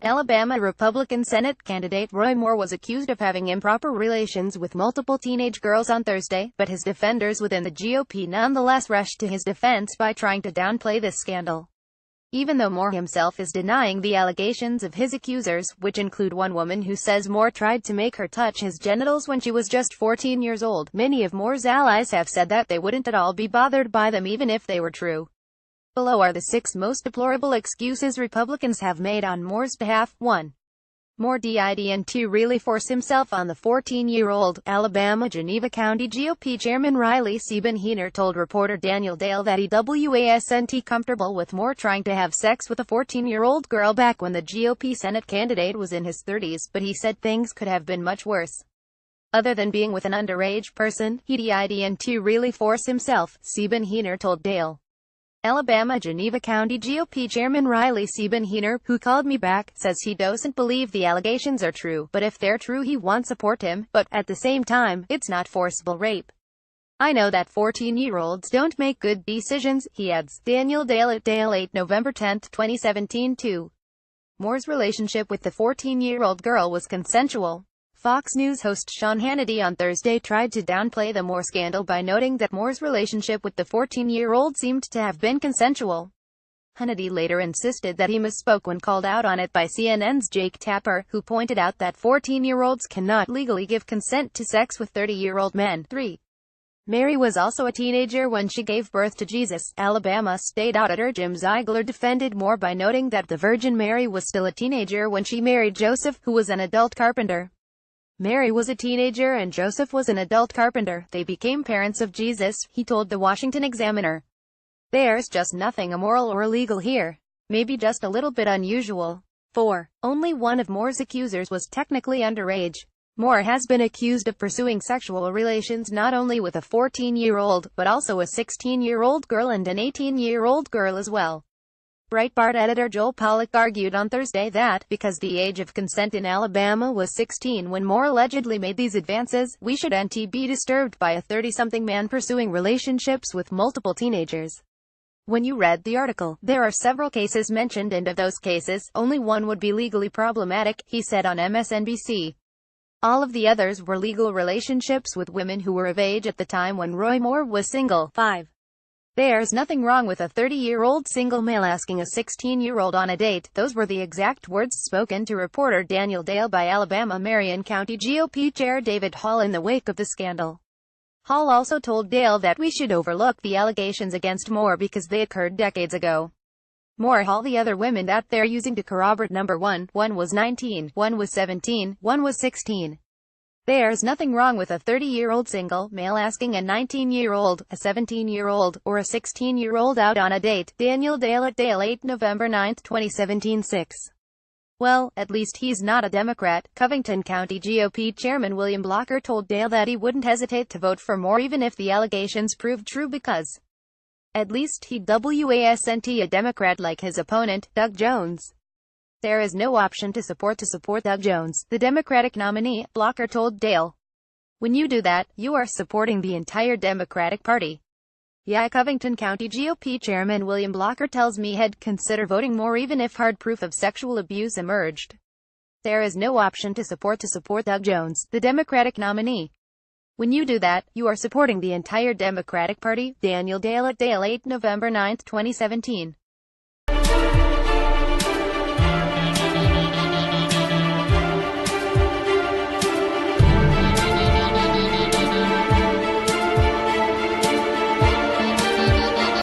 Alabama Republican Senate candidate Roy Moore was accused of having improper relations with multiple teenage girls on Thursday, but his defenders within the GOP nonetheless rushed to his defense by trying to downplay this scandal. Even though Moore himself is denying the allegations of his accusers, which include one woman who says Moore tried to make her touch his genitals when she was just 14 years old, many of Moore's allies have said that they wouldn't at all be bothered by them even if they were true. Below are the 6 most deplorable excuses Republicans have made on Moore's behalf. 1. Moore didn't really force himself on the 14-year-old. Alabama Geneva County GOP Chairman Riley Sieben-Heiner told reporter Daniel Dale that he wasn't comfortable with Moore trying to have sex with a 14-year-old girl back when the GOP Senate candidate was in his 30s, but he said things could have been much worse. Other than being with an underage person, he didn't really force himself, Sieben-Heiner told Dale. Alabama Geneva County GOP Chairman Riley Sieben-Heiner, who called me back, says he doesn't believe the allegations are true, but if they're true he won't support him, but, at the same time, it's not forcible rape. I know that 14-year-olds don't make good decisions, he adds. Daniel Dale at Dale 8 November 10, 2017 2. Moore's relationship with the 14-year-old girl was consensual. Fox News host Sean Hannity on Thursday tried to downplay the Moore scandal by noting that Moore's relationship with the 14-year-old seemed to have been consensual. Hannity later insisted that he misspoke when called out on it by CNN's Jake Tapper, who pointed out that 14-year-olds cannot legally give consent to sex with 30-year-old men. 3. Mary was also a teenager when she gave birth to Jesus. Alabama State Auditor Jim Ziegler defended Moore by noting that the Virgin Mary was still a teenager when she married Joseph, who was an adult carpenter. Mary was a teenager and Joseph was an adult carpenter. They became parents of Jesus, he told the Washington Examiner. There's just nothing immoral or illegal here. Maybe just a little bit unusual. 4. Only one of Moore's accusers was technically underage. Moore has been accused of pursuing sexual relations not only with a 14-year-old, but also a 16-year-old girl and an 18-year-old girl as well. Breitbart editor Joel Pollack argued on Thursday that, because the age of consent in Alabama was 16 when Moore allegedly made these advances, we shouldn't be disturbed by a 30-something man pursuing relationships with multiple teenagers. When you read the article, there are several cases mentioned and of those cases, only one would be legally problematic, he said on MSNBC. All of the others were legal relationships with women who were of age at the time when Roy Moore was single. 5. There's nothing wrong with a 30-year-old single male asking a 16-year-old on a date. Those were the exact words spoken to reporter Daniel Dale by Alabama Marion County GOP Chair David Hall in the wake of the scandal. Hall also told Dale that we should overlook the allegations against Moore because they occurred decades ago. Moore Hall the other women that they're using to corroborate number 1, one was 19, one was 17, one was 16. There's nothing wrong with a 30-year-old single male asking a 19-year-old, a 17-year-old, or a 16-year-old out on a date. Daniel Dale at Dale 8 November 9, 2017 6. Well, at least he's not a Democrat. Covington County GOP Chairman William Blocker told Dale that he wouldn't hesitate to vote for Moore even if the allegations proved true because at least he wasn't a Democrat like his opponent, Doug Jones. There is no option to support Doug Jones, the Democratic nominee, Blocker told Dale. When you do that, you are supporting the entire Democratic Party. Yeah, Covington County GOP Chairman William Blocker tells me he'd consider voting Moore even if hard proof of sexual abuse emerged. There is no option to support Doug Jones, the Democratic nominee. When you do that, you are supporting the entire Democratic Party. Daniel Dale at Dale 8 November 9, 2017.